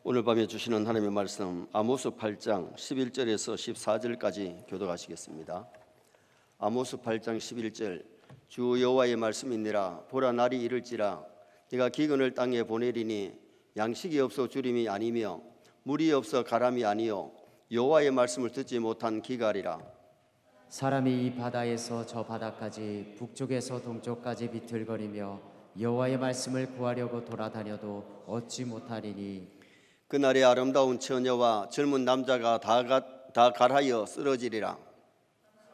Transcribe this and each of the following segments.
오늘 밤에 주시는 하나님의 말씀 아모스 8장 11절에서 14절까지 교독하시겠습니다. 아모스 8장 11절 주 여호와의 말씀이니라. 보라, 날이 이를지라 네가 기근을 땅에 보내리니 양식이 없어 주림이 아니며 물이 없어 가람이 아니요 여호와의 말씀을 듣지 못한 기갈이라. 사람이 이 바다에서 저 바다까지 북쪽에서 동쪽까지 비틀거리며 여호와의 말씀을 구하려고 돌아다녀도 얻지 못하리니 그날에 아름다운 처녀와 젊은 남자가 다 갈하여 쓰러지리라.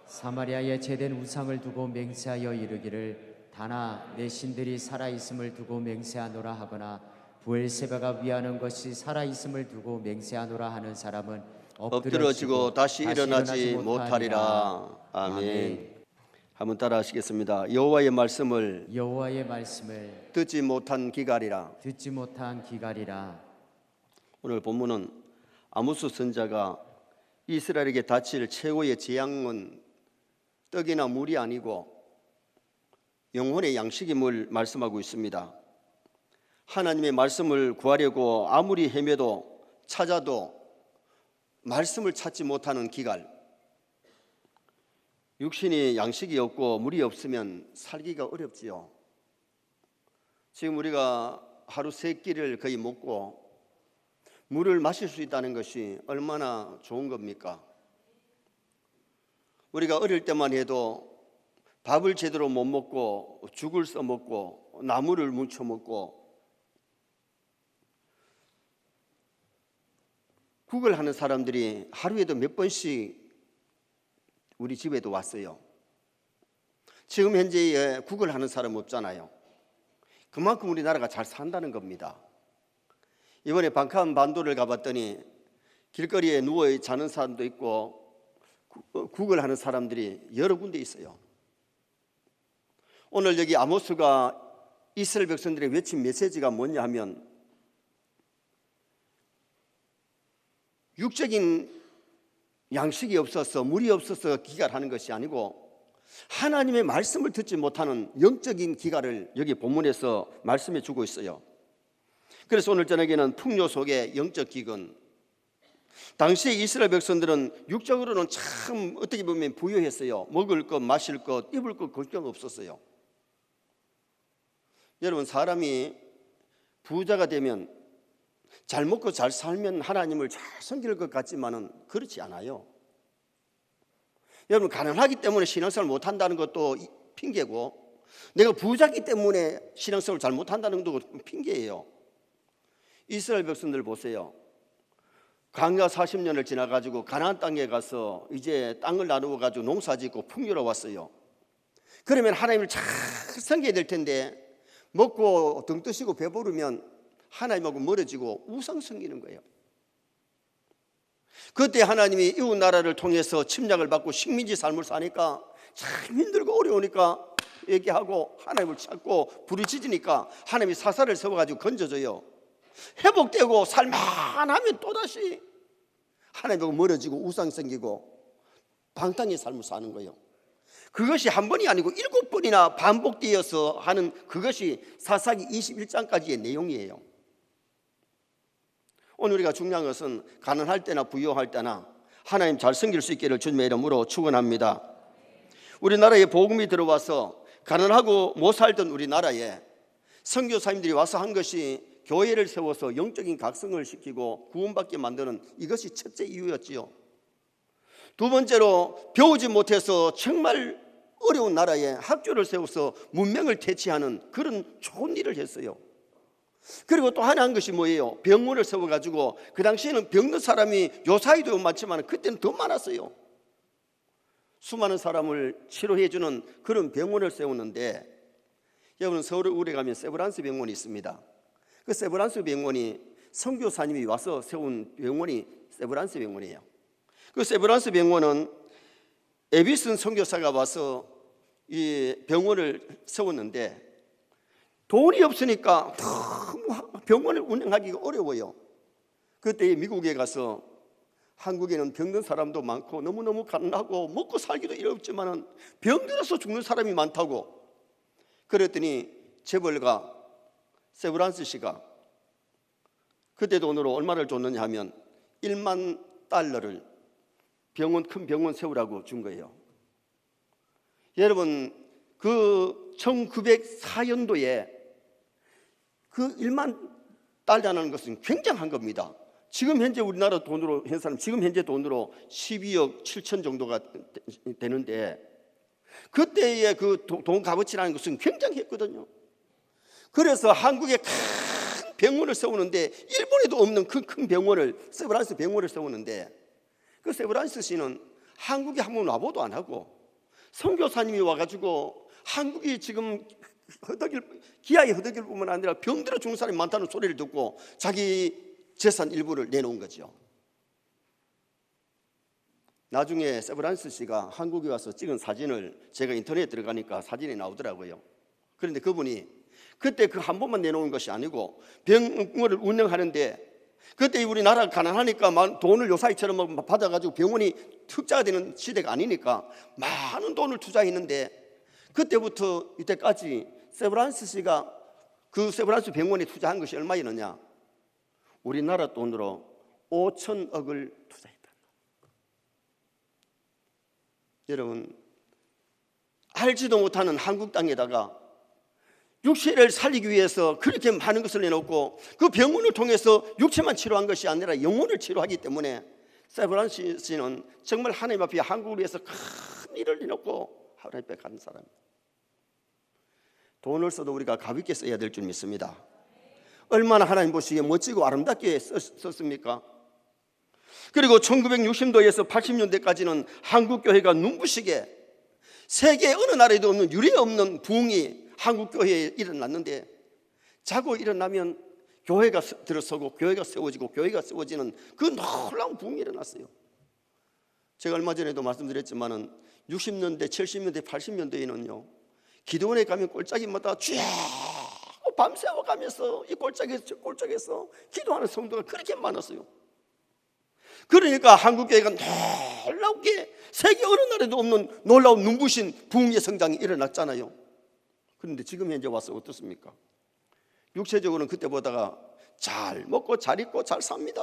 사마리아에 제된 우상을 두고 맹세하여 이르기를 다나 내 신들이 살아있음을 두고 맹세하노라 하거나 부엘세바가 위하는 것이 살아있음을 두고 맹세하노라 하는 사람은 엎드러지고 다시 일어나지 못하리라. 아멘. 한번 따라 하시겠습니다. 여호와의 말씀을 듣지 못한 기갈이라. 오늘 본문은 아모스 선지자가 이스라엘에게 닥칠 최고의 재앙은 떡이나 물이 아니고 영혼의 양식임을 말씀하고 있습니다. 하나님의 말씀을 구하려고 아무리 헤매도 찾아도 말씀을 찾지 못하는 기갈. 육신이 양식이 없고 물이 없으면 살기가 어렵지요. 지금 우리가 하루 3끼를 거의 먹고 물을 마실 수 있다는 것이 얼마나 좋은 겁니까? 우리가 어릴 때만 해도 밥을 제대로 못 먹고 죽을 써먹고 나무를 뭉쳐 먹고 국을 하는 사람들이 하루에도 몇 번씩 우리 집에도 왔어요. 지금 현재 국을 하는 사람 없잖아요. 그만큼 우리나라가 잘 산다는 겁니다. 이번에 방칸반도를 가봤더니 길거리에 누워 자는 사람도 있고 국을 하는 사람들이 여러 군데 있어요. 오늘 여기 아모스가 이스라엘 백성들의 외친 메시지가 뭐냐 하면 육적인 양식이 없어서 물이 없어서 기갈하는 것이 아니고 하나님의 말씀을 듣지 못하는 영적인 기갈을 여기 본문에서 말씀해 주고 있어요. 그래서 오늘 저녁에는 풍요 속의 영적 기근. 당시에 이스라엘 백성들은 육적으로는 참 어떻게 보면 부유했어요. 먹을 것, 마실 것, 입을 것 걱정 없었어요. 여러분, 사람이 부자가 되면 잘 먹고 잘 살면 하나님을 잘 섬길 것 같지만은 그렇지 않아요. 여러분, 가난하기 때문에 신앙생활 못한다는 것도 핑계고 내가 부자기 때문에 신앙생활 잘 못한다는 것도 핑계예요. 이스라엘 백성들 보세요. 광야 40년을 지나가지고 가나안 땅에 가서 이제 땅을 나누어 가지고 농사짓고 풍요로웠어요. 그러면 하나님을 잘 섬겨야 될 텐데 먹고 등 뜨시고 배부르면 하나님하고 멀어지고 우상 섬기는 거예요. 그때 하나님이 이웃 나라를 통해서 침략을 받고 식민지 삶을 사니까 참 힘들고 어려우니까 얘기하고 하나님을 찾고 부르짖으니까 하나님이 사사를 세워가지고 건져줘요. 회복되고 살만하면 또다시 하나님하고 멀어지고 우상 생기고 방탕의 삶을 사는 거예요. 그것이 한 번이 아니고 7번이나 반복되어서 하는 그것이 사사기 21장까지의 내용이에요. 오늘 우리가 중요한 것은 가난할 때나 부유할 때나 하나님 잘 섬길 수 있기를 주님의 이름으로 축원합니다. 우리나라에 복음이 들어와서 가난하고 못 살던 우리나라에 선교사님들이 와서 한 것이 교회를 세워서 영적인 각성을 시키고 구원받게 만드는 이것이 첫째 이유였지요. 두 번째로 배우지 못해서 정말 어려운 나라에 학교를 세워서 문명을 퇴치하는 그런 좋은 일을 했어요. 그리고 또 하나 한 것이 뭐예요? 병원을 세워가지고 그 당시에는 병든 사람이 요사이도 많지만 그때는 더 많았어요. 수많은 사람을 치료해주는 그런 병원을 세우는데 여러분, 서울에 우리 가면 세브란스 병원이 있습니다. 그 세브란스 병원이 선교사님이 와서 세운 병원이 세브란스 병원이에요. 그 세브란스 병원은 에비슨 선교사가 와서 이 병원을 세웠는데 돈이 없으니까 병원을 운영하기가 어려워요. 그때 미국에 가서 한국에는 병든 사람도 많고 너무너무 가난하고 먹고 살기도 어렵지만 병들어서 죽는 사람이 많다고. 그랬더니 재벌가 세브란스 씨가 그때 돈으로 얼마를 줬느냐 하면 1만 달러를 큰 병원 세우라고 준 거예요. 여러분, 그 1904년도에 그 1만 달러라는 것은 굉장한 겁니다. 지금 현재 우리나라 돈으로 지금 현재 돈으로 12억 7천 정도가 되는데, 그때의 그 돈 값어치라는 것은 굉장했거든요. 그래서 한국에 큰 병원을 세우는데, 일본에도 없는 그 큰 병원을, 세브란스 병원을 세우는데, 그 세브란스 씨는 한국에 한번 와보도 안 하고 선교사님이 와가지고 한국이 지금 기아에 허덕일 뿐만 아니라 병들어 죽는 사람이 많다는 소리를 듣고 자기 재산 일부를 내놓은 거죠. 나중에 세브란스 씨가 한국에 와서 찍은 사진을 제가 인터넷에 들어가니까 사진이 나오더라고요. 그런데 그분이 그때 그 한 번만 내놓은 것이 아니고 병원을 운영하는데, 그때 우리나라가 가난하니까 돈을 요사이처럼 받아가지고 병원이 흑자가 되는 시대가 아니니까 많은 돈을 투자했는데, 그때부터 이때까지 세브란스 씨가 그 세브란스 병원에 투자한 것이 얼마였느냐? 우리나라 돈으로 5천억을 투자했다. 여러분, 알지도 못하는 한국 땅에다가 육체를 살리기 위해서 그렇게 많은 것을 내놓고, 그 병원을 통해서 육체만 치료한 것이 아니라 영혼을 치료하기 때문에 세브란스 씨는 정말 하나님 앞에 한국을 위해서 큰 일을 내놓고 하나님 앞에 가는 사람입니다. 돈을 써도 우리가 가볍게 써야 될 줄 믿습니다. 얼마나 하나님 보시기에 멋지고 아름답게 썼습니까? 그리고 1960년대에서 80년대까지는 한국교회가 눈부시게 세계 어느 나라에도 없는 유례 없는 부흥이 한국교회에 일어났는데, 자고 일어나면 교회가 들어서고 교회가 세워지고 교회가 세워지는 그 놀라운 부흥이 일어났어요. 제가 얼마 전에도 말씀드렸지만은 60년대, 70년대, 80년대에는요, 기도원에 가면 골짜기마다 쭉 밤새워 가면서 이 골짜기에서 기도하는 성도가 그렇게 많았어요. 그러니까 한국교회가 놀랍게 세계 어느 나라에도 없는 놀라운 눈부신 부흥의 성장이 일어났잖아요. 그런데 지금 현재 와서 어떻습니까? 육체적으로는 그때보다가 잘 먹고 잘 입고 잘 삽니다.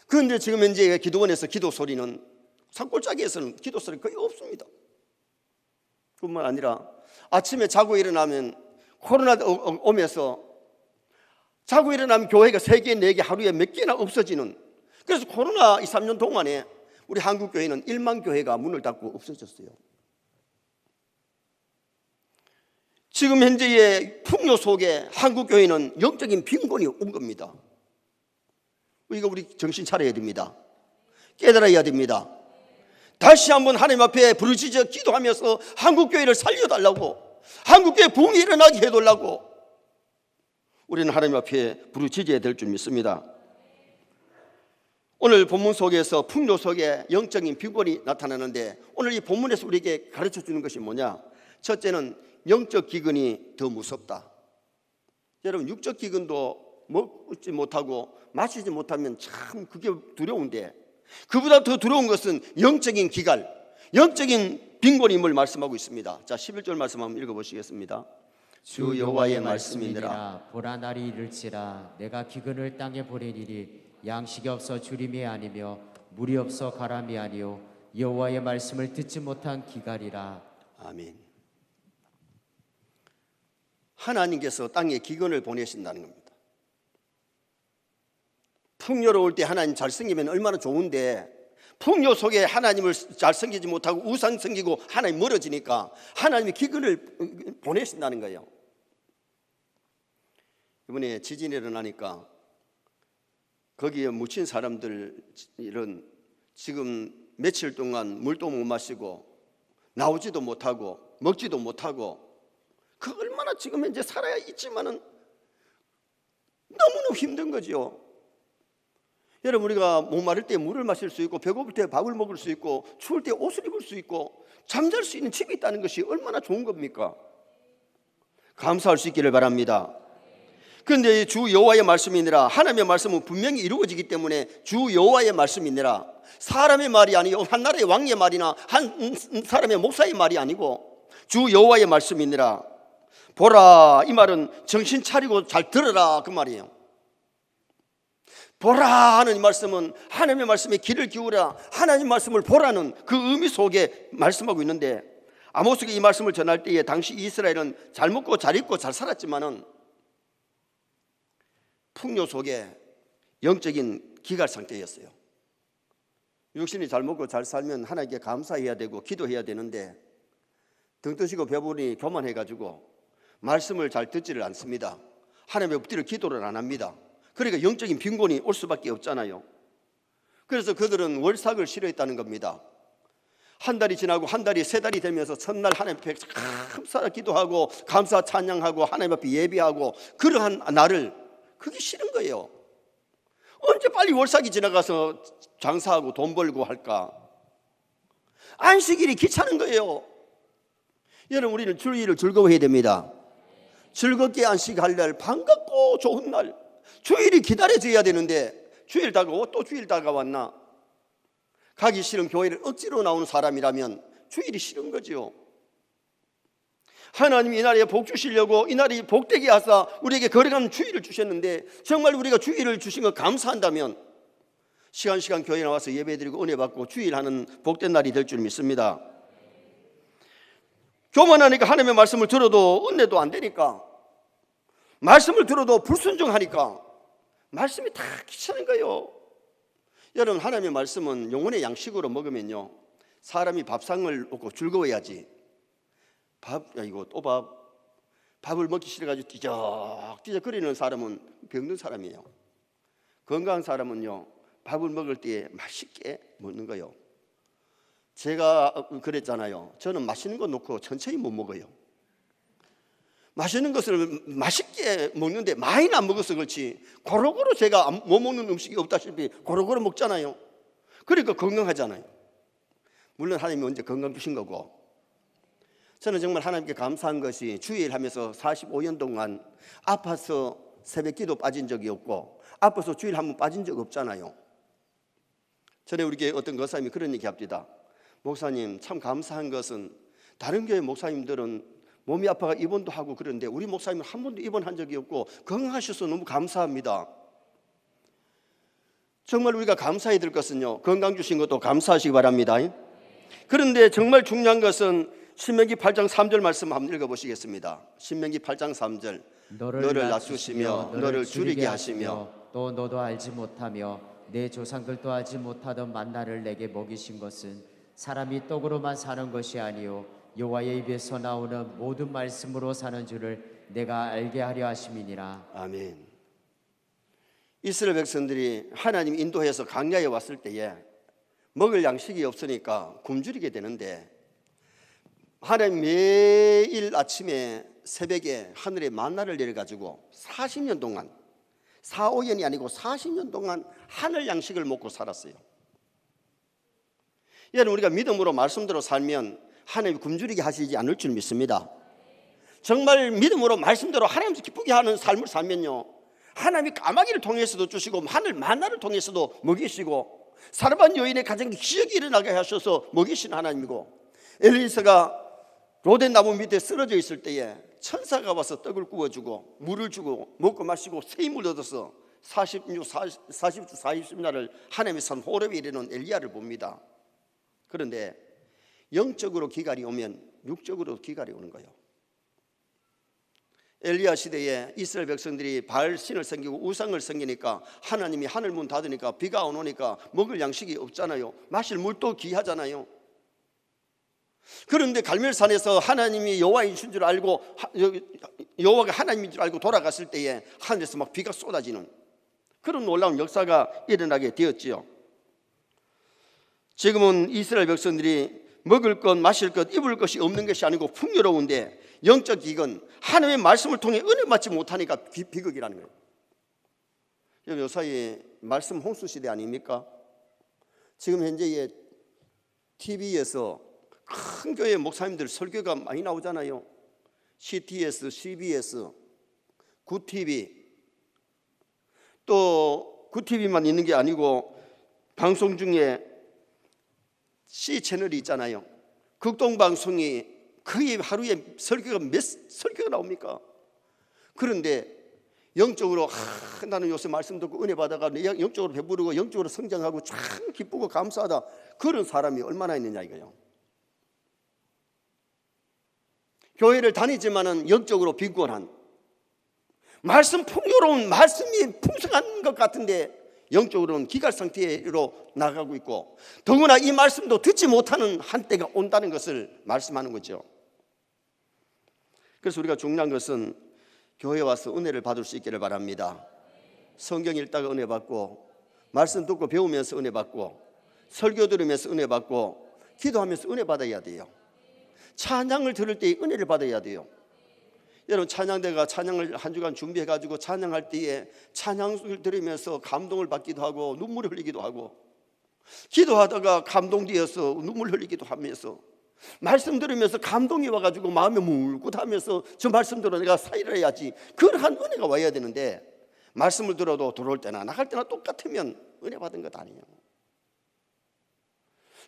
그런데 지금 현재 기도원에서 기도 소리는, 산골짜기에서는 기도 소리 거의 없습니다. 뿐만 아니라 아침에 자고 일어나면 코로나 오면서 자고 일어나면 교회가 3개, 4개 하루에 몇 개나 없어지는, 그래서 코로나 2, 3년 동안에 우리 한국교회는 1만 교회가 문을 닫고 없어졌어요. 지금 현재의 풍요 속에 한국교회는 영적인 빈곤이 온 겁니다. 이거 우리 정신 차려야 됩니다. 깨달아야 됩니다. 다시 한번 하나님 앞에 부르짖어 기도하면서 한국교회를 살려달라고, 한국교회 부흥이 일어나게 해달라고 우리는 하나님 앞에 부르짖어야 될 줄 믿습니다. 오늘 본문 속에서 풍요 속에 영적인 빈곤이 나타나는데, 오늘 이 본문에서 우리에게 가르쳐 주는 것이 뭐냐? 첫째는 영적 기근이 더 무섭다. 여러분, 육적 기근도 먹지 못하고 마시지 못하면 참 그게 두려운데, 그보다 더 두려운 것은 영적인 기갈, 영적인 빈곤임을 말씀하고 있습니다. 자, 11절 말씀 한번 읽어보시겠습니다. 주 여호와의 말씀이니라. 보라, 날이 이를지라. 내가 기근을 땅에 보내리니 양식이 없어 주림이 아니며 물이 없어 가람이 아니요 여호와의 말씀을 듣지 못한 기갈이라. 아멘. 하나님께서 땅에 기근을 보내신다는 겁니다. 풍요로울 때 하나님 잘 섬기면 얼마나 좋은데, 풍요 속에 하나님을 잘 섬기지 못하고 우상 섬기고 하나님 멀어지니까 하나님이 기근을 보내신다는 거예요. 이번에 지진이 일어나니까 거기에 묻힌 사람들은 지금 며칠 동안 물도 못 마시고 나오지도 못하고 먹지도 못하고, 그 얼마나 지금 현재 살아야 있지만은 너무너무 힘든 거죠. 여러분, 우리가 목마를 때 물을 마실 수 있고 배고플 때 밥을 먹을 수 있고 추울 때 옷을 입을 수 있고 잠잘 수 있는 집이 있다는 것이 얼마나 좋은 겁니까? 감사할 수 있기를 바랍니다. 그런데 주 여호와의 말씀이니라, 하나님의 말씀은 분명히 이루어지기 때문에 주 여호와의 말씀이니라, 사람의 말이 아니고 한 나라의 왕의 말이나 한 사람의 목사의 말이 아니고 주 여호와의 말씀이니라. 보라, 이 말은 정신 차리고 잘 들어라 그 말이에요. 보라 하는 이 말씀은 하나님의 말씀에 귀를 기울여 하나님 말씀을 보라는 그 의미 속에 말씀하고 있는데, 아모스가 이 말씀을 전할 때에 당시 이스라엘은 잘 먹고 잘 입고 잘 살았지만은 풍요 속에 영적인 기갈 상태였어요. 육신이 잘 먹고 잘 살면 하나님께 감사해야 되고 기도해야 되는데, 등 뜨시고 배부르니 교만해가지고 말씀을 잘 듣지를 않습니다. 하나님의 엎드려 기도를 안 합니다. 그러니까 영적인 빈곤이 올 수밖에 없잖아요. 그래서 그들은 월삭을 싫어했다는 겁니다. 한 달이 지나고 한 달이 세 달이 되면서 첫날 하나님 앞에 감사 기도하고 감사 찬양하고 하나님 앞에 예배하고 그러한 날을, 그게 싫은 거예요. 언제 빨리 월삭이 지나가서 장사하고 돈 벌고 할까? 안식일이 귀찮은 거예요. 여러분, 우리는 주일을 즐거워해야 됩니다. 즐겁게 안식할 날, 반갑고 좋은 날, 주일이 기다려져야 되는데 주일 다가오고 또 주일 다가왔나? 가기 싫은 교회를 억지로 나오는 사람이라면 주일이 싫은 거지요. 하나님이 이 날에 복 주시려고 이 날이 복되게 하사 우리에게 걸어가는 주일을 주셨는데, 정말 우리가 주일을 주신 거 감사한다면 시간 교회에 나와서 예배드리고 은혜 받고 주일하는 복된 날이 될 줄 믿습니다. 교만하니까 하나님의 말씀을 들어도 은혜도 안 되니까, 말씀을 들어도 불순종하니까 말씀이 다 귀찮은 거예요. 여러분, 하나님의 말씀은 영혼의 양식으로 먹으면요, 사람이 밥상을 먹고 즐거워야지. 밥을 먹기 싫어가지고 뒤적뒤적 거리는 사람은 병든 사람이에요. 건강한 사람은요, 밥을 먹을 때 맛있게 먹는 거예요. 제가 그랬잖아요. 저는 맛있는 거 놓고 천천히 못 먹어요. 맛있는 것을 맛있게 먹는데 많이는 안 먹어서 그렇지, 고루고루 제가 못 먹는 음식이 없다시피 고루고루 먹잖아요. 그러니까 건강하잖아요. 물론 하나님이 언제 건강 주신 거고, 저는 정말 하나님께 감사한 것이 주일 하면서 45년 동안 아파서 새벽 기도 빠진 적이 없고 아파서 주일 한번 빠진 적 없잖아요. 전에 우리 교회 어떤 거사님이 그런 얘기 합니다. 목사님, 참 감사한 것은 다른 교회 목사님들은 몸이 아파가 입원도 하고 그러는데 우리 목사님은 한 번도 입원한 적이 없고 건강하셔서 너무 감사합니다. 정말 우리가 감사해야 될 것은요, 건강 주신 것도 감사하시기 바랍니다. 그런데 정말 중요한 것은 신명기 8장 3절 말씀 한번 읽어보시겠습니다. 신명기 8장 3절. 너를 낮추시며 너를 줄이게 하시며 또 너도 알지 못하며 내 조상들도 알지 못하던 만나를 내게 먹이신 것은 사람이 떡으로만 사는 것이 아니요 여호와의 입에서 나오는 모든 말씀으로 사는 줄을 내가 알게 하려 하심이니라. 아멘. 이스라엘 백성들이 하나님 인도해서 광야에 왔을 때에 먹을 양식이 없으니까 굶주리게 되는데, 하나님 매일 아침에 새벽에 하늘에 만나를 내려가지고 40년 동안, 4, 5년이 아니고 40년 동안 하늘 양식을 먹고 살았어요. 여러분, 우리가 믿음으로 말씀대로 살면 하나님이 굶주리게 하시지 않을 줄 믿습니다. 정말 믿음으로 말씀대로 하나님을 기쁘게 하는 삶을 살면요, 하나님이 까마귀를 통해서도 주시고 하늘 만나를 통해서도 먹이시고 사르반 여인의 가정에 기적이 일어나게 하셔서 먹이신 하나님이고, 엘리사가 로덴 나무 밑에 쓰러져 있을 때에 천사가 와서 떡을 구워주고 물을 주고 먹고 마시고 새 힘을 얻어서 40날을 하나님의 산 호렙에 이르는 엘리야를 봅니다. 그런데 영적으로 기갈이 오면 육적으로 기갈이 오는 거예요. 엘리야 시대에 이스라엘 백성들이 바알신을 섬기고 우상을 섬기니까 하나님이 하늘 문 닫으니까 비가 안 오니까 먹을 양식이 없잖아요. 마실 물도 귀하잖아요. 그런데 갈멜산에서 하나님이 여호와이신 줄 알고, 여호와가 하나님인 줄 알고 돌아갔을 때에 하늘에서 막 비가 쏟아지는 그런 놀라운 역사가 일어나게 되었지요. 지금은 이스라엘 백성들이 먹을 것, 마실 것, 입을 것이 없는 것이 아니고 풍요로운데, 영적 기근, 하나님의 말씀을 통해 은혜 받지 못하니까 비극이라는 거예요. 요사이 말씀 홍수 시대 아닙니까? 지금 현재 TV에서 큰 교회 목사님들 설교가 많이 나오잖아요. CTS, CBS, 굿TV, 또 굿TV만 있는 게 아니고 방송 중에 C 채널이 있잖아요. 극동방송이 거의 하루에 설교가 몇 설교가 나옵니까? 그런데 영적으로 나는 요새 말씀 듣고 은혜 받아가 영적으로 배부르고 영적으로 성장하고 참 기쁘고 감사하다, 그런 사람이 얼마나 있느냐 이거요. 교회를 다니지만은 영적으로 빈곤한, 말씀 풍요로운, 말씀이 풍성한 것 같은데 영적으로는 기갈 상태로 나가고 있고, 더구나 이 말씀도 듣지 못하는 한때가 온다는 것을 말씀하는 거죠. 그래서 우리가 중요한 것은 교회에 와서 은혜를 받을 수 있기를 바랍니다. 성경 읽다가 은혜 받고, 말씀 듣고 배우면서 은혜 받고, 설교 들으면서 은혜 받고, 기도하면서 은혜 받아야 돼요. 찬양을 들을 때 은혜를 받아야 돼요. 여러분, 찬양대가 찬양을 한 주간 준비해가지고 찬양할 때에 찬양을 들으면서 감동을 받기도 하고 눈물을 흘리기도 하고, 기도하다가 감동되어서 눈물 흘리기도 하면서, 말씀 들으면서 감동이 와가지고 마음이 뭉긋하면서 저 말씀 들어 내가 살려야지, 그러한 은혜가 와야 되는데, 말씀을 들어도 들어올 때나 나갈 때나 똑같으면 은혜 받은 것 아니에요.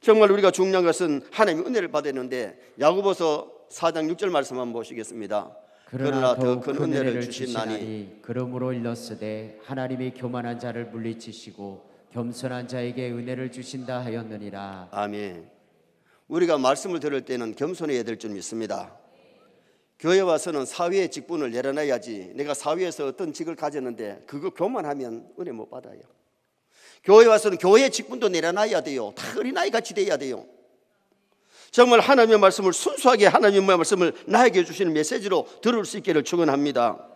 정말 우리가 중요한 것은 하나님의 은혜를 받아야 되는데, 야고보서 4장 6절 말씀 한번 보시겠습니다. 그러나 더 큰 은혜를 주시나니 그러므로 일렀으되 하나님이 교만한 자를 물리치시고 겸손한 자에게 은혜를 주신다 하였느니라. 아멘. 우리가 말씀을 들을 때는 겸손해야 될 줄 믿습니다. 교회 와서는 사회의 직분을 내려놔야지, 내가 사회에서 어떤 직을 가졌는데 그거 교만하면 은혜 못 받아요. 교회 와서는 교회의 직분도 내려놔야 돼요. 다 어린아이 같이 돼야 돼요. 정말 하나님의 말씀을 순수하게, 하나님의 말씀을 나에게 주시는 메시지로 들을 수 있기를 축원합니다.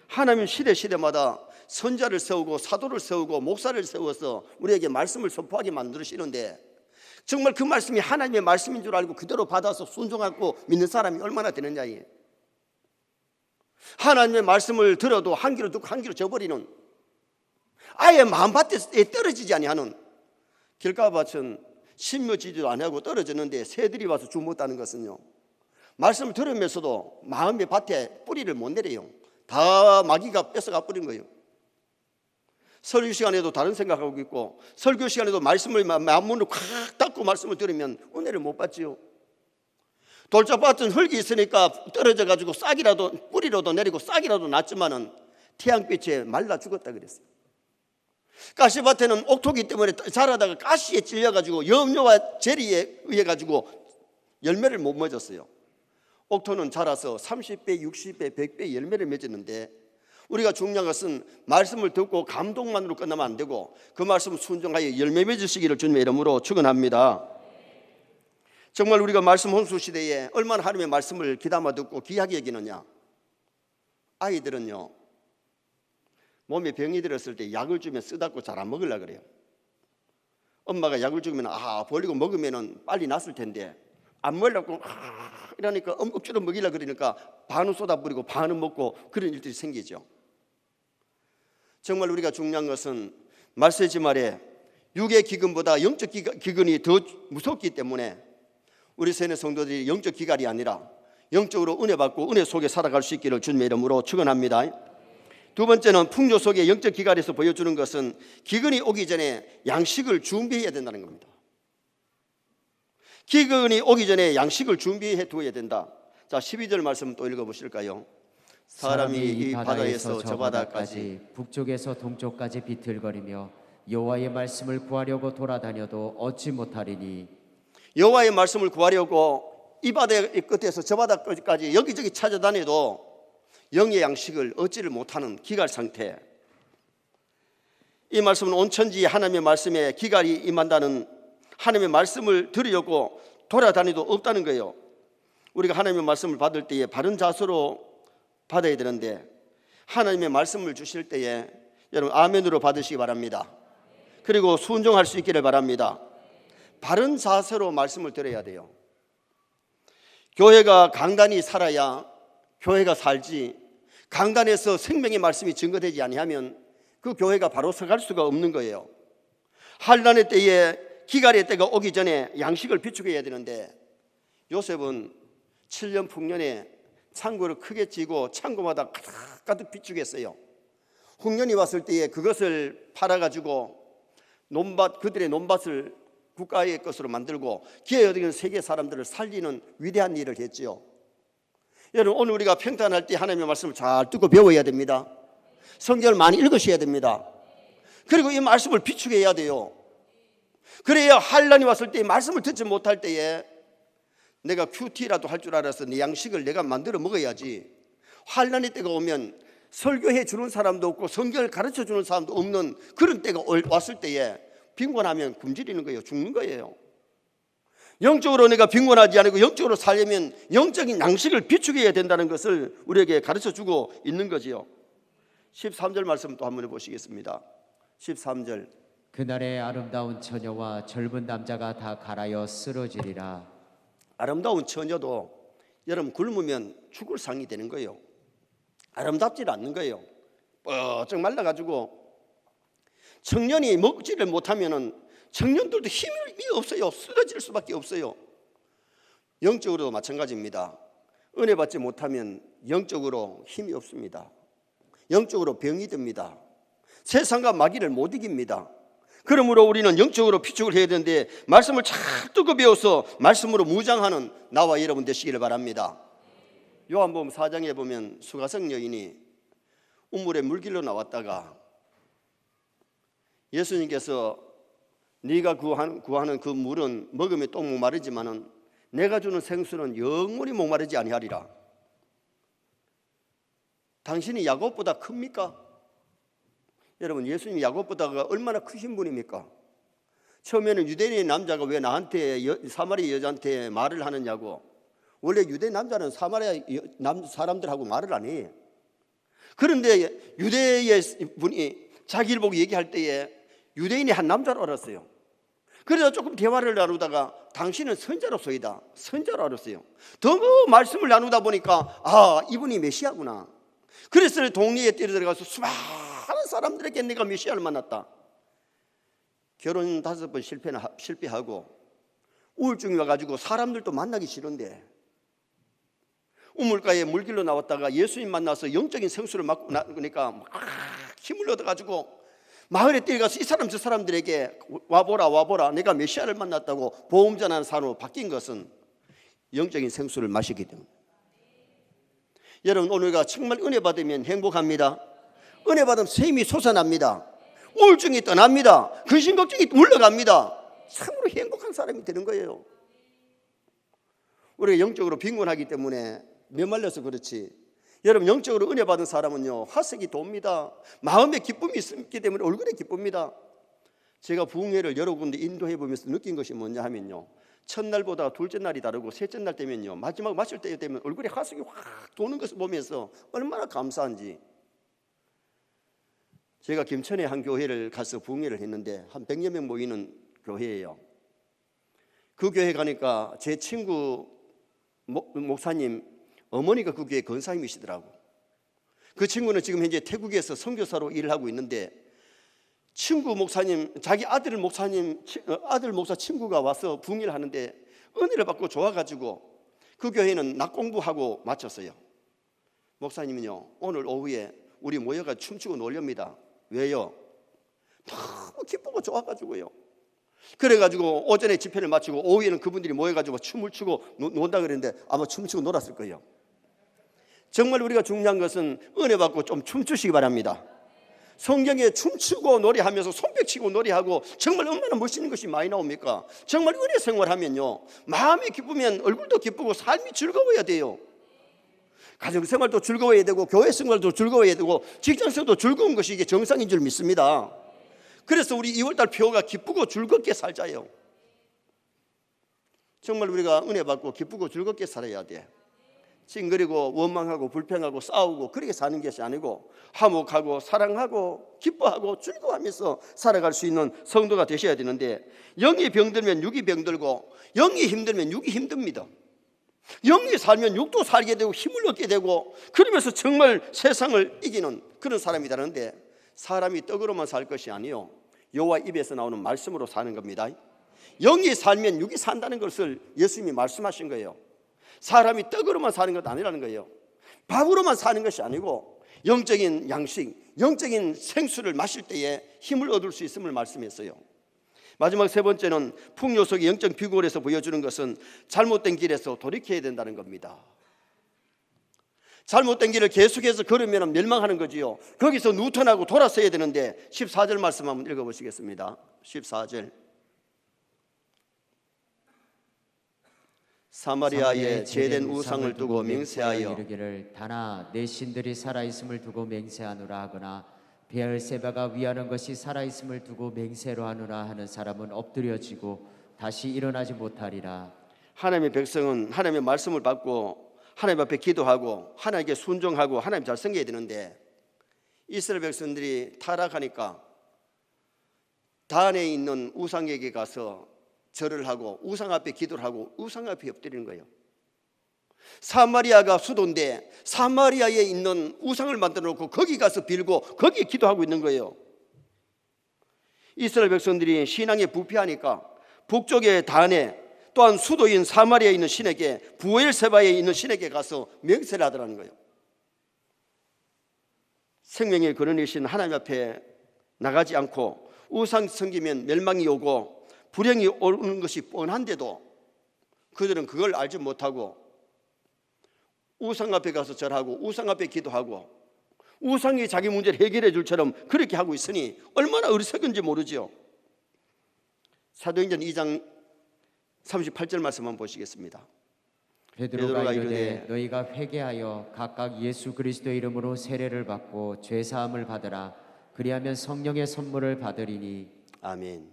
하나님 시대마다 선자를 세우고 사도를 세우고 목사를 세워서 우리에게 말씀을 선포하게 만드시는데, 정말 그 말씀이 하나님의 말씀인 줄 알고 그대로 받아서 순종하고 믿는 사람이 얼마나 되느냐에, 하나님의 말씀을 들어도 한 귀로 듣고 한 귀로 저버리는, 아예 마음밭에 떨어지지 아니하는, 길가밭은 심어지지도 아니하고 떨어졌는데 새들이 와서 주먹다는 것은요, 말씀을 들으면서도 마음의 밭에 뿌리를 못 내려요. 다 마귀가 뺏어가 버린 거예요. 설교 시간에도 다른 생각하고 있고, 설교 시간에도 말씀을 마음문을 콱 닫고 말씀을 들으면 은혜를 못 받지요. 돌짝밭은 흙이 있으니까 떨어져 가지고 싹이라도, 뿌리라도 내리고 싹이라도 났지만은 태양빛에 말라 죽었다 그랬어요. 가시밭에는 옥토기 때문에 자라다가 가시에 찔려가지고 염료와 제리에 의해 가지고 열매를 못 맺었어요. 옥토는 자라서 30배, 60배, 100배 열매를 맺었는데, 우리가 중요한 것은 말씀을 듣고 감동만으로 끝나면 안 되고 그 말씀 순종하여 열매 맺으시기를 주님의 이름으로 축원합니다. 정말 우리가 말씀 혼수 시대에 얼마나 하나님의 말씀을 귀담아 듣고 귀하게 여기느냐. 아이들은요, 몸에 병이 들었을 때 약을 주면 쓰다고 잘 안 먹으려고 그래요. 엄마가 약을 주면 벌리고 먹으면 빨리 낫을 텐데 안 먹으려고 이러니까 억지로 먹이려고 그러니까 반은 쏟아버리고 반은 먹고 그런 일들이 생기죠. 정말 우리가 중요한 것은 말세지 말에 육의 기근보다 영적 기근이 더 무섭기 때문에 우리 세뇌 성도들이 영적 기갈이 아니라 영적으로 은혜 받고 은혜 속에 살아갈 수 있기를 주님의 이름으로 축원합니다. 두 번째는 풍조 속의 영적 기갈에서 보여주는 것은 기근이 오기 전에 양식을 준비해야 된다는 겁니다. 기근이 오기 전에 양식을 준비해 두어야 된다. 자, 12절 말씀 또 읽어보실까요? 사람이 이 바다에서 저 바다까지 북쪽에서 동쪽까지 비틀거리며 여호와의 말씀을 구하려고 돌아다녀도 얻지 못하리니, 여호와의 말씀을 구하려고 이 바다의 끝에서 저 바다까지 여기저기 찾아다녀도 영의 양식을 얻지를 못하는 기갈 상태. 이 말씀은 온 천지에 하나님의 말씀에 기갈이 임한다는, 하나님의 말씀을 들으려고 돌아다니도 없다는 거예요. 우리가 하나님의 말씀을 받을 때에 바른 자세로 받아야 되는데, 하나님의 말씀을 주실 때에 여러분 아멘으로 받으시기 바랍니다. 그리고 순종할 수 있기를 바랍니다. 바른 자세로 말씀을 들어야 돼요. 교회가 강단이 살아야 교회가 살지, 강단에서 생명의 말씀이 증거되지 아니하면 그 교회가 바로 서갈 수가 없는 거예요. 환난의 때에, 기갈의 때가 오기 전에 양식을 비축해야 되는데, 요셉은 7년 풍년에 창고를 크게 쥐고 창고마다 가득 비축했어요. 흉년이 왔을 때에 그것을 팔아가지고 그들의 논밭을 국가의 것으로 만들고 기회 얻은 세계 사람들을 살리는 위대한 일을 했지요. 여러분, 오늘 우리가 평탄할 때 하나님의 말씀을 잘 듣고 배워야 됩니다. 성경을 많이 읽으셔야 됩니다. 그리고 이 말씀을 비축해야 돼요. 그래야 환난이 왔을 때 말씀을 듣지 못할 때에 내가 큐티라도 할 줄 알아서 내 양식을 내가 만들어 먹어야지, 환난의 때가 오면 설교해 주는 사람도 없고 성경을 가르쳐 주는 사람도 없는 그런 때가 왔을 때에 빈곤하면 굶주리는 거예요. 죽는 거예요. 영적으로 내가 빈곤하지 않고 영적으로 살려면 영적인 양식을 비축해야 된다는 것을 우리에게 가르쳐 주고 있는 거지요. 13절 말씀 또 한번 해보시겠습니다. 13절. 그날에 아름다운 처녀와 젊은 남자가 다 갈아여 쓰러지리라. 아름다운 처녀도 여러분 굶으면 죽을 상이 되는 거예요. 아름답지 않는 거예요. 뻐쩍 말라가지고 청년이 먹지를 못하면은 청년들도 힘이 없어요. 쓰러질 수밖에 없어요. 영적으로도 마찬가지입니다. 은혜 받지 못하면 영적으로 힘이 없습니다. 영적으로 병이 듭니다. 세상과 마귀를 못 이깁니다. 그러므로 우리는 영적으로 비축을 해야 되는데 말씀을 잘 듣고 배워서 말씀으로 무장하는 나와 여러분 되시기를 바랍니다. 요한복음 4장에 보면 수가성 여인이 우물에 물길로 나왔다가 예수님께서 네가 구하는 그 물은 먹으면 또 목마르지만은 내가 주는 생수는 영원히 목마르지 아니하리라. 당신이 야곱보다 큽니까? 여러분, 예수님이 야곱보다가 얼마나 크신 분입니까? 처음에는 유대인의 남자가 왜 나한테 사마리아 여자한테 말을 하느냐고. 원래 유대 남자는 사마리아 사람들하고 말을 안 해. 그런데 유대의 분이 자기를 보고 얘기할 때에 유대인이 한 남자로 알았어요. 그래서 조금 대화를 나누다가 당신은 선자로서이다, 선자로 알았어요. 더 말씀을 나누다 보니까 이분이 메시아구나. 그래서 동리에 뛰어들어가서 수많은 사람들에게 내가 메시아를 만났다. 결혼 5번 실패하고 우울증이 와가지고 사람들도 만나기 싫은데 우물가에 물길로 나왔다가 예수님 만나서 영적인 생수를 맞고 나니까 막 힘을 얻어가지고 마을에 뛰어가서 이 사람 저 사람들에게 와보라 내가 메시아를 만났다고 보험 전하는 사람으로 바뀐 것은 영적인 생수를 마시기 때문에. 여러분, 오늘가 정말 은혜 받으면 행복합니다. 은혜 받으면 샘이 솟아납니다. 우울증이 떠납니다. 근심 걱정이 물러갑니다. 참으로 행복한 사람이 되는 거예요. 우리가 영적으로 빈곤하기 때문에 메말려서 그렇지, 여러분 영적으로 은혜 받은 사람은요 화색이 돕니다. 마음에 기쁨이 있기 때문에 얼굴에 기쁩니다. 제가 부흥회를 여러 군데 인도해 보면서 느낀 것이 뭐냐 하면요, 첫날보다 둘째 날이 다르고 셋째 날 되면요 마지막 마실 때 되면 얼굴에 화색이 확 도는 것을 보면서 얼마나 감사한지. 제가 김천의 한 교회를 가서 부흥회를 했는데 한 100여 명 모이는 교회예요. 그 교회 가니까 제 친구 목사님 어머니가 그 교회 권사님이시더라고. 그 친구는 지금 현재 태국에서 선교사로 일을 하고 있는데 친구 목사님, 자기 아들 목사 친구가 와서 부흥회를 하는데 은혜를 받고 좋아가지고 그 교회는 낮 공부하고 마쳤어요. 목사님은요 오늘 오후에 우리 모여가 춤추고 놀렵니다. 왜요? 너무 기쁘고 좋아가지고요. 그래가지고 오전에 집회를 마치고 오후에는 그분들이 모여가지고 춤을 추고 논다 그랬는데 아마 춤추고 놀았을 거예요. 정말 우리가 중요한 것은 은혜 받고 좀 춤추시기 바랍니다. 성경에 춤추고 노래하면서 손뼉치고 노래하고 정말 얼마나 멋있는 것이 많이 나옵니까? 정말 은혜 생활하면요 마음이 기쁘면 얼굴도 기쁘고 삶이 즐거워야 돼요. 가정생활도 즐거워야 되고 교회 생활도 즐거워야 되고 직장생활도 즐거운 것이 이게 정상인 줄 믿습니다. 그래서 우리 2월달 표가 기쁘고 즐겁게 살자요. 정말 우리가 은혜 받고 기쁘고 즐겁게 살아야 돼. 찡그리고 원망하고 불평하고 싸우고 그렇게 사는 것이 아니고 화목하고 사랑하고 기뻐하고 즐거워하면서 살아갈 수 있는 성도가 되셔야 되는데, 영이 병들면 육이 병들고 영이 힘들면 육이 힘듭니다. 영이 살면 육도 살게 되고 힘을 얻게 되고 그러면서 정말 세상을 이기는 그런 사람이 되는데, 사람이 떡으로만 살 것이 아니요 여호와 입에서 나오는 말씀으로 사는 겁니다. 영이 살면 육이 산다는 것을 예수님이 말씀하신 거예요. 사람이 떡으로만 사는 것 아니라는 거예요. 밥으로만 사는 것이 아니고 영적인 양식, 영적인 생수를 마실 때에 힘을 얻을 수 있음을 말씀했어요. 마지막 세 번째는 풍요속의 영적 비굴에서 보여주는 것은 잘못된 길에서 돌이켜야 된다는 겁니다. 잘못된 길을 계속해서 걸으면 멸망하는 거지요. 거기서 누턴하고 돌아서야 되는데 14절 말씀 한번 읽어보시겠습니다. 14절. 사마리아에 제된 우상을 두고 맹세하여 이르기를 다나 내 신들이 살아있음을 두고 맹세하노라 하거나 베엘세바가 위하는 것이 살아있음을 두고 맹세로 하노라 하는 사람은 엎드려지고 다시 일어나지 못하리라. 하나님의 백성은 하나님의 말씀을 받고 하나님 앞에 기도하고 하나님께 순종하고 하나님 잘 섬겨야 되는데 이스라엘 백성들이 타락하니까 단에 있는 우상에게 가서 절을 하고 우상 앞에 기도를 하고 우상 앞에 엎드리는 거예요. 사마리아가 수도인데 사마리아에 있는 우상을 만들어 놓고 거기 가서 빌고 거기에 기도하고 있는 거예요. 이스라엘 백성들이 신앙에 부패하니까 북쪽의 단에 또한 수도인 사마리아에 있는 신에게 부엘세바에 있는 신에게 가서 맹세를 하더라는 거예요. 생명의 근원이신 하나님 앞에 나가지 않고 우상 섬기면 멸망이 오고 불행이 오는 것이 뻔한데도 그들은 그걸 알지 못하고 우상 앞에 가서 절하고 우상 앞에 기도하고 우상이 자기 문제를 해결해 줄 처럼 그렇게 하고 있으니 얼마나 어리석은지 모르지요. 사도행전 2장 38절 말씀 한번 보시겠습니다. 베드로가 이르되 너희가 회개하여 각각 예수 그리스도의 이름으로 세례를 받고 죄 사함을 받으라. 그리하면 성령의 선물을 받으리니. 아멘.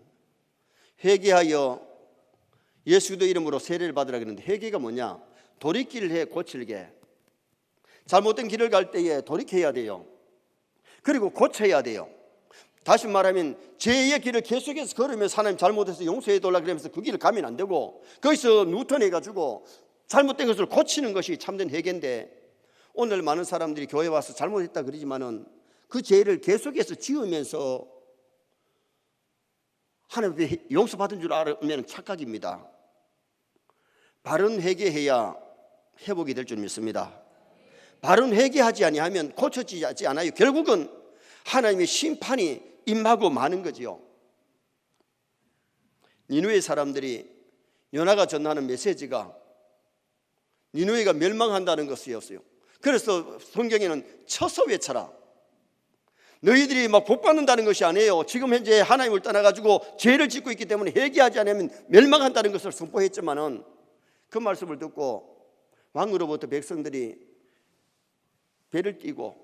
회개하여 예수 그리스도 이름으로 세례를 받으라 그러는데 회개가 뭐냐? 돌이킬 해 고칠게. 잘못된 길을 갈 때에 돌이켜야 돼요. 그리고 고쳐야 돼요. 다시 말하면 죄의 길을 계속해서 걸으면서 하나님 잘못해서 용서해 달라 그러면서 그 길을 가면 안 되고 거기서 누턴해 가지고 잘못된 것을 고치는 것이 참된 회개인데 오늘 많은 사람들이 교회 와서 잘못했다 그러지만은 그 죄를 계속해서 지으면서 하나님 앞에 용서받은 줄 알면 착각입니다. 바른 회개해야 회복이 될 줄 믿습니다. 바른 회개하지 아니하면 고쳐지지 않아요. 결국은 하나님의 심판이 임하고 마는 거지요. 니느웨 사람들이 요나가 전하는 메시지가 니느웨가 멸망한다는 것이었어요. 그래서 성경에는 쳐서 외쳐라. 너희들이 막 복받는다는 것이 아니에요. 지금 현재 하나님을 떠나가지고 죄를 짓고 있기 때문에 회개하지 않으면 멸망한다는 것을 선포했지만은 그 말씀을 듣고 왕으로부터 백성들이 배를 띄고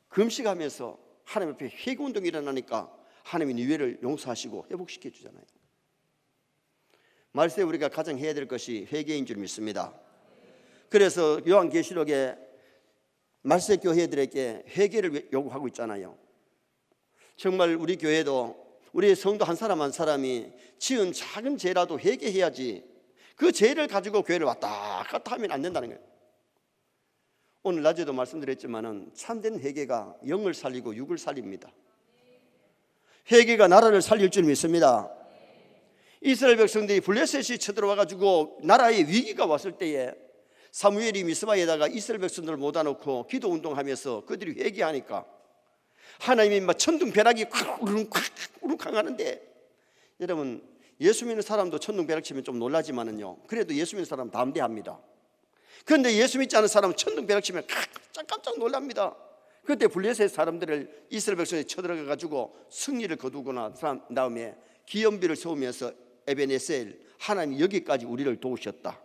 금식하면서 하나님 앞에 회개운동이 일어나니까 하나님이 니느웨를 용서하시고 회복시켜 주잖아요. 말세 우리가 가장 해야 될 것이 회개인 줄 믿습니다. 그래서 요한계시록에 말세 교회들에게 회개를 요구하고 있잖아요. 정말 우리 교회도 우리 성도 한 사람 한 사람이 지은 작은 죄라도 회개해야지 그 죄를 가지고 교회를 왔다 갔다 하면 안 된다는 거예요. 오늘 낮에도 말씀드렸지만은 참된 회개가 영을 살리고 육을 살립니다. 회개가 나라를 살릴 줄 믿습니다. 이스라엘 백성들이 블레셋이 쳐들어와가지고 나라에 위기가 왔을 때에 사무엘이 미스바에다가 이스라엘 백성들을 모아놓고 기도 운동하면서 그들이 회개하니까 하나님이 막 천둥벼락이 우르릉 하는데 여러분 예수 믿는 사람도 천둥벼락 치면 좀 놀라지만은요 그래도 예수 믿는 사람은 담대합니다. 그런데 예수 믿지 않은 사람은 천둥벼락 치면 깜짝 놀랍니다. 그때 블레셋 사람들을 이스라엘 백성이 쳐들어가 가지고 승리를 거두고 난 다음에 기념비를 세우면서 에베네셀 하나님이 여기까지 우리를 도우셨다.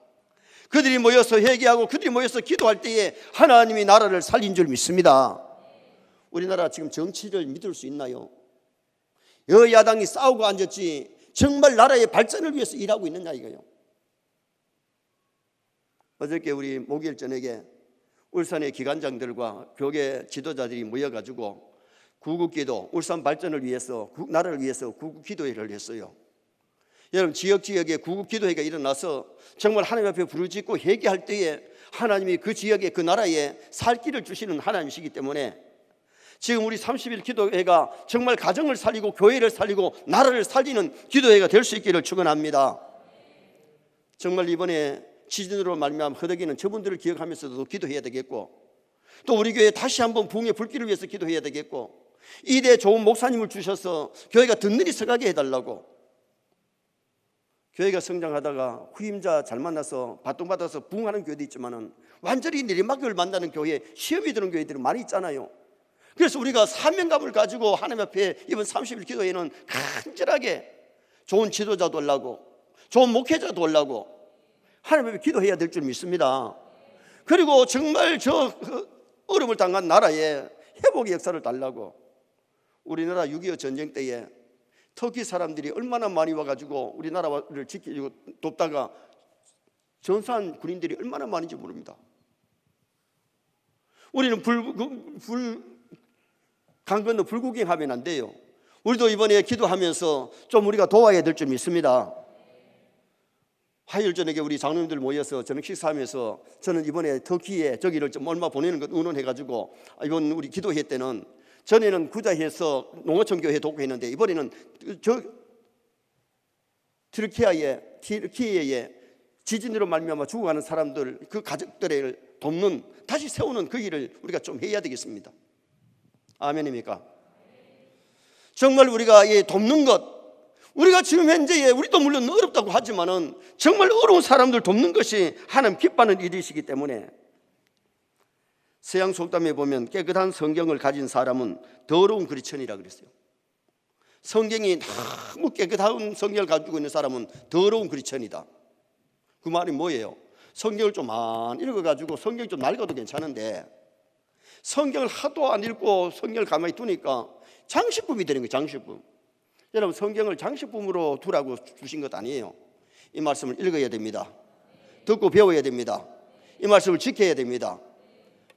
그들이 모여서 회개하고 그들이 모여서 기도할 때에 하나님이 나라를 살린 줄 믿습니다. 우리나라 지금 정치를 믿을 수 있나요? 여야당이 싸우고 앉았지 정말 나라의 발전을 위해서 일하고 있느냐 이거요. 어저께 우리 목요일 저녁에 울산의 기관장들과 교계 지도자들이 모여가지고 구국기도 울산 발전을 위해서 나라를 위해서 구국기도회를 했어요. 여러분 지역에 구국기도회가 일어나서 정말 하나님 앞에 부르짖고 회개할 때에 하나님이 그 지역에 그 나라에 살 길을 주시는 하나님이시기 때문에 지금 우리 30일 기도회가 정말 가정을 살리고 교회를 살리고 나라를 살리는 기도회가 될 수 있기를 축원합니다. 정말 이번에 지진으로 말미암아 허덕이는 저분들을 기억하면서도 기도해야 되겠고 또 우리 교회 다시 한번 부흥의 불길을 위해서 기도해야 되겠고 이대 좋은 목사님을 주셔서 교회가 든든히 서가게 해달라고 교회가 성장하다가 후임자 잘 만나서 바통받아서 부흥하는 교회도 있지만은 완전히 내리막을 만나는 교회, 시험이 드는 교회들이 많이 있잖아요. 그래서 우리가 사명감을 가지고 하나님 앞에 이번 30일 기도회는 간절하게 좋은 지도자도 올라고 좋은 목회자도 올라고 하나님 앞에 기도해야 될 줄 믿습니다. 그리고 정말 저 어려움을 당한 나라에 회복의 역사를 달라고. 우리나라 6.25 전쟁 때에 터키 사람들이 얼마나 많이 와가지고 우리나라를 지키고 돕다가 전사한 군인들이 얼마나 많은지 모릅니다. 우리는 강 건너 불구경하면 안 돼요. 우리도 이번에 기도하면서 좀 우리가 도와야 될 줄 믿습니다. 화요일 저녁에 우리 장로님들 모여서 저녁 식사하면서 저는 이번에 터키에 저기를 좀 얼마 보내는 것 의논해가지고 이번 우리 기도회 때는 전에는 구자해서 농어촌 교회 돕고했는데 이번에는 저 튀르키예에 지진으로 말미암아 죽어가는 사람들 그 가족들을 돕는 다시 세우는 그 일을 우리가 좀 해야 되겠습니다. 아멘입니까? 정말 우리가 돕는 것, 우리가 지금 현재에 우리도 물론 어렵다고 하지만은 정말 어려운 사람들 돕는 것이 하나님 기뻐하는 일이시기 때문에 서양 속담에 보면 깨끗한 성경을 가진 사람은 더러운 그리천이라 그랬어요. 성경이 너무 깨끗한 성경을 가지고 있는 사람은 더러운 그리천이다. 그 말이 뭐예요? 성경을 좀 많이 읽어가지고 성경이 좀 낡아도 괜찮은데 성경을 하도 안 읽고 성경을 가만히 두니까 장식품이 되는 거예요. 장식품. 여러분, 성경을 장식품으로 두라고 주신 것 아니에요. 이 말씀을 읽어야 됩니다. 듣고 배워야 됩니다. 이 말씀을 지켜야 됩니다.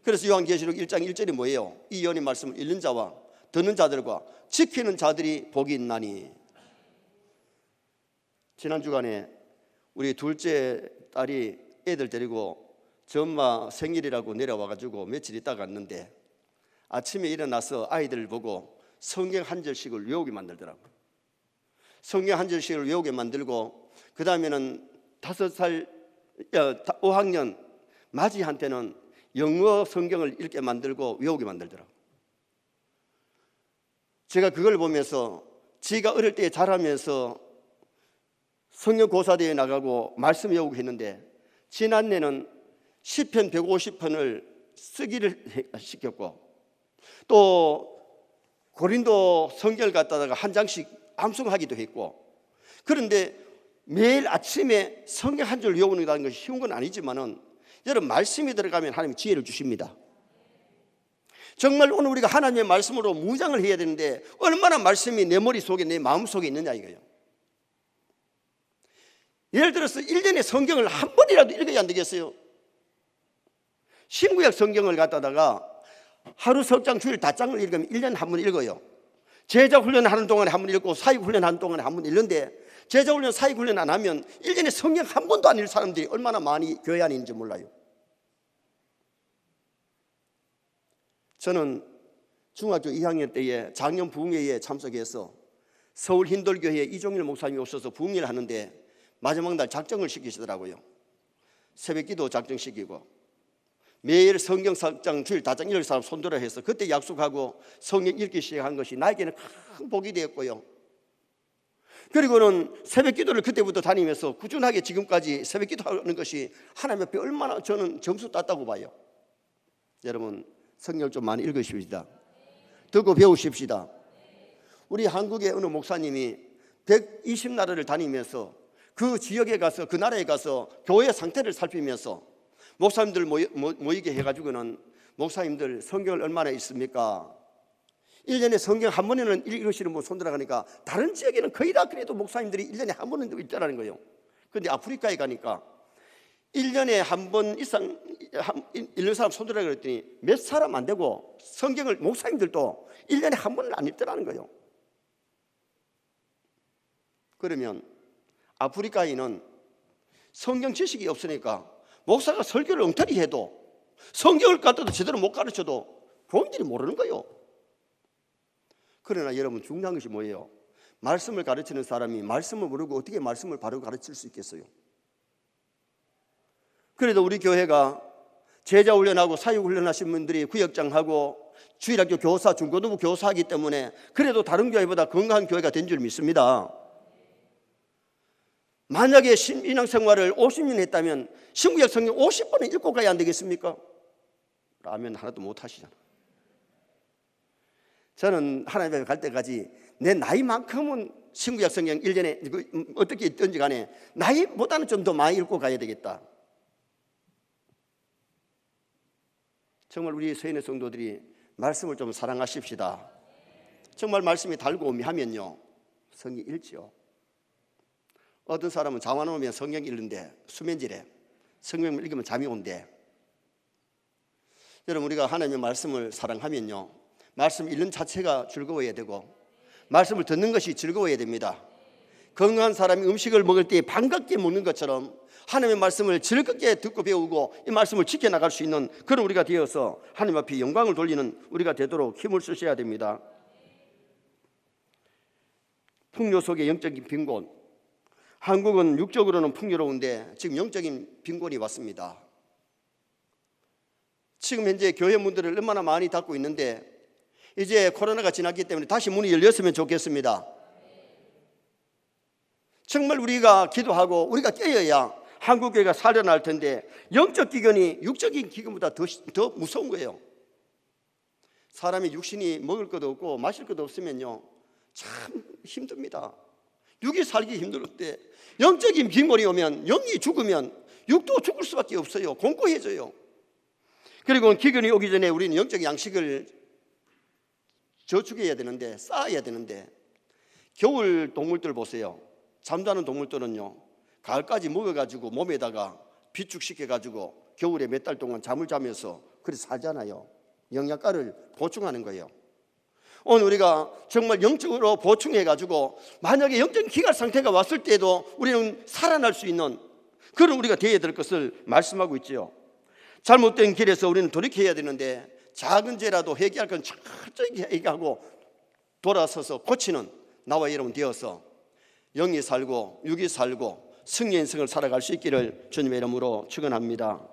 그래서 요한계시록 1장 1절이 뭐예요? 이 예언의 말씀을 읽는 자와 듣는 자들과 지키는 자들이 복이 있나니. 지난 주간에 우리 둘째 딸이 애들 데리고 저 엄마 생일이라고 내려와가지고 며칠 있다가 갔는데 아침에 일어나서 아이들 보고 성경 한 절씩을 외우게 만들더라고요. 성경 한 절씩을 외우게 만들고 그 다음에는 5학년 마지한테는 영어 성경을 읽게 만들고 외우게 만들더라고요. 제가 그걸 보면서 지가 어릴 때 자라면서 성경 고사대회 나가고 말씀 외우고 했는데 지난해는 시편 150편을 쓰기를 시켰고 또 고린도 성경을 갖다가 한 장씩 암송하기도 했고. 그런데 매일 아침에 성경 한 줄 외우는 것이 쉬운 건 아니지만은 여러분, 말씀이 들어가면 하나님이 지혜를 주십니다. 정말 오늘 우리가 하나님의 말씀으로 무장을 해야 되는데 얼마나 말씀이 내 머릿속에 내 마음속에 있느냐 이거예요. 예를 들어서 1년에 성경을 한 번이라도 읽어야 안 되겠어요? 신구약 성경을 갖다가 하루 석 장 주일 5장을 읽으면 1년에 한 번 읽어요. 제자 훈련하는 동안에 한 번 읽고 사역 훈련하는 동안에 한 번 읽는데 제자 훈련 사역 훈련 안 하면 1년에 성경 한 번도 안 읽는 사람들이 얼마나 많이 교회 안에 있는지 몰라요. 저는 중학교 2학년 때에 작년 부흥회에 참석해서 서울 흰돌교회에 이종일 목사님이 오셔서 부흥회를 하는데 마지막 날 작정을 시키시더라고요. 새벽기도 작정시키고 매일 성경 4장 주일 5장 읽을 사람 손들어 해서 그때 약속하고 성경 읽기 시작한 것이 나에게는 큰 복이 되었고요. 그리고는 새벽기도를 그때부터 다니면서 꾸준하게 지금까지 새벽기도하는 것이 하나님 앞에 얼마나 저는 점수 땄다고 봐요. 여러분, 성경을 좀 많이 읽으십시다. 듣고 배우십시다. 우리 한국의 어느 목사님이 120나라를 다니면서 그 지역에 가서 그 나라에 가서 교회 상태를 살피면서 목사님들 모이게 해가지고는 목사님들 성경을 얼마나 읽습니까? 1년에 성경 한 번에는 읽으시는 분 손 들어가니까 다른 지역에는 거의 다 그래도 목사님들이 1년에 한 번은 읽더라는 거예요. 그런데 아프리카에 가니까 1년에 한 번 이상 읽는 사람 손 들어가 그랬더니 몇 사람 안 되고 성경을 목사님들도 1년에 한 번은 안 읽더라는 거예요. 그러면 아프리카에는 성경 지식이 없으니까 목사가 설교를 엉터리 해도 성경을 갖다도 제대로 못 가르쳐도 교인들이 모르는 거예요. 그러나 여러분, 중요한 것이 뭐예요? 말씀을 가르치는 사람이 말씀을 모르고 어떻게 말씀을 바로 가르칠 수 있겠어요? 그래도 우리 교회가 제자훈련하고 사역훈련하신 분들이 구역장하고 주일학교 교사, 중고등부 교사하기 때문에 그래도 다른 교회보다 건강한 교회가 된 줄 믿습니다. 만약에 신앙생활을 50년 했다면 신구약 성경 50번은 읽고 가야 안 되겠습니까? 라면 하나도 못 하시잖아. 저는 하나님 앞에 갈 때까지 내 나이만큼은 신구약 성경 1년에 어떻게 있든지 간에 나이보다는 좀 더 많이 읽고 가야 되겠다. 정말 우리 서인의 성도들이 말씀을 좀 사랑하십시다. 정말 말씀이 달고 오미하면요 성경 읽지요. 어떤 사람은 잠 안 오면 성경 읽는데 수면질에 성경 읽으면 잠이 온대. 여러분, 우리가 하나님의 말씀을 사랑하면요 말씀 읽는 자체가 즐거워야 되고 말씀을 듣는 것이 즐거워야 됩니다. 건강한 사람이 음식을 먹을 때 반갑게 먹는 것처럼 하나님의 말씀을 즐겁게 듣고 배우고 이 말씀을 지켜나갈 수 있는 그런 우리가 되어서 하나님 앞에 영광을 돌리는 우리가 되도록 힘을 쓰셔야 됩니다. 풍요 속의 영적인 빈곤. 한국은 육적으로는 풍요로운데 지금 영적인 빈곤이 왔습니다. 지금 현재 교회 문들을 얼마나 많이 닫고 있는데 이제 코로나가 지났기 때문에 다시 문이 열렸으면 좋겠습니다. 정말 우리가 기도하고 우리가 깨어야 한국교회가 살아날 텐데 영적 기근이 육적인 기근보다 더 무서운 거예요. 사람이 육신이 먹을 것도 없고 마실 것도 없으면요 참 힘듭니다. 육이 살기 힘들 때 영적인 빈곤이 오면 영이 죽으면 육도 죽을 수밖에 없어요. 공고해져요. 그리고 기근이 오기 전에 우리는 영적 양식을 저축해야 되는데 쌓아야 되는데 겨울 동물들 보세요. 잠자는 동물들은요 가을까지 먹어가지고 몸에다가 비축시켜가지고 겨울에 몇 달 동안 잠을 자면서 그렇게 살잖아요. 영양가를 보충하는 거예요. 오늘 우리가 정말 영적으로 보충해가지고 만약에 영적인 기갈 상태가 왔을 때도 우리는 살아날 수 있는 그런 우리가 되어야 될 것을 말씀하고 있지요. 잘못된 길에서 우리는 돌이켜야 되는데 작은 죄라도 회개할 건 철저히 회개하고 돌아서서 고치는 나와 여러분 되어서 영이 살고 육이 살고 승리의 인생을 살아갈 수 있기를 주님의 이름으로 축원합니다.